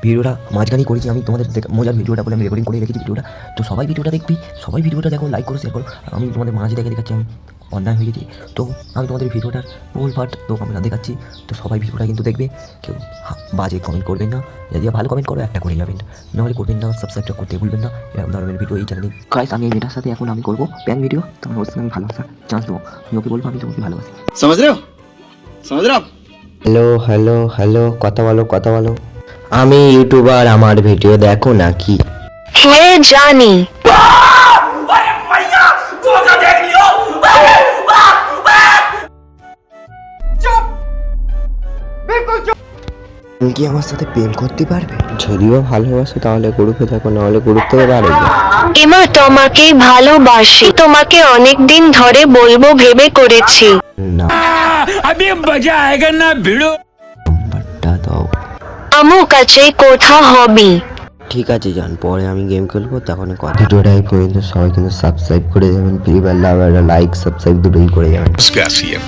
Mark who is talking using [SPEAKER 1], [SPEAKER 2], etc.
[SPEAKER 1] ভিডিওটা মাঝখানেই করেছি আমি, তোমাদের মজার ভিডিওটা বলে আমি রেকর্ডিং করে রেখেছি ভিডিওটা। তো সবাই ভিডিওটা দেখবি, সবাই ভিডিওটা দেখো, লাইক করো, শেয়ার করো। আমি তোমাদের মাঝে দেখে দেখাচ্ছি আমি অন্যায় হয়ে গেছি। তো আমি তোমাদের ভিডিওটার মূল পার্ট তো আমরা দেখাচ্ছি। তো সবাই ভিডিওটা কিন্তু দেখবে, কেউ বাজে কমেন্ট করবেন না। যদি ভালো কমেন্ট করো একটা করে যাবেন, নাহলে করবেন না। সাবস্ক্রাইবটা করতে ভুলবেন না, এরকম ধরনের ভিডিও এই চ্যানেলে। গাইস আমি এই মেয়েটার সাথে এখন আমি করবো প্যান ভিডিও, তোমার ওর সঙ্গে আমি ভালোবাসা চান্স দেবো। আমি ওকে বলবো আমি তোমাকে ভালোবাসি।
[SPEAKER 2] समझ रहे हो समझ रहे हो आप?
[SPEAKER 3] হ্যালো হ্যালো হ্যালো, কথা বলো কথা বলো। আমি ইউটিউবার, আমার ভিডিও দেখো নাকি?
[SPEAKER 4] হ্যাঁ জানি।
[SPEAKER 3] তুমি কি আমার সাথে প্রেম করতে পারবে? যদিও ভালোবাসো তাহলে গ্রুপে দেখো, নাহলে গ্রুপ থেকে পারবে
[SPEAKER 4] এমা তোমাকে ভালোবাসি, তোমাকে অনেক দিন ধরে বলবো ভেবে করেছি।
[SPEAKER 3] না।
[SPEAKER 5] अभी मजा आएगा ना भिड़ो।
[SPEAKER 3] নাম্বারটা দাও।
[SPEAKER 4] আমু কাছে কোথা হবি?
[SPEAKER 3] ঠিক আছে জান, পরে আমি গেম খেলবো তখন কথা। ভিডিওটা এই পর্যন্ত, সবাই কিন্তু সাবস্ক্রাইব করে যাবেন। ফ্রি ফায়ার লাভাররা লাইক সাবস্ক্রাইব দুটোই করে যাবেন।
[SPEAKER 6] Scassium.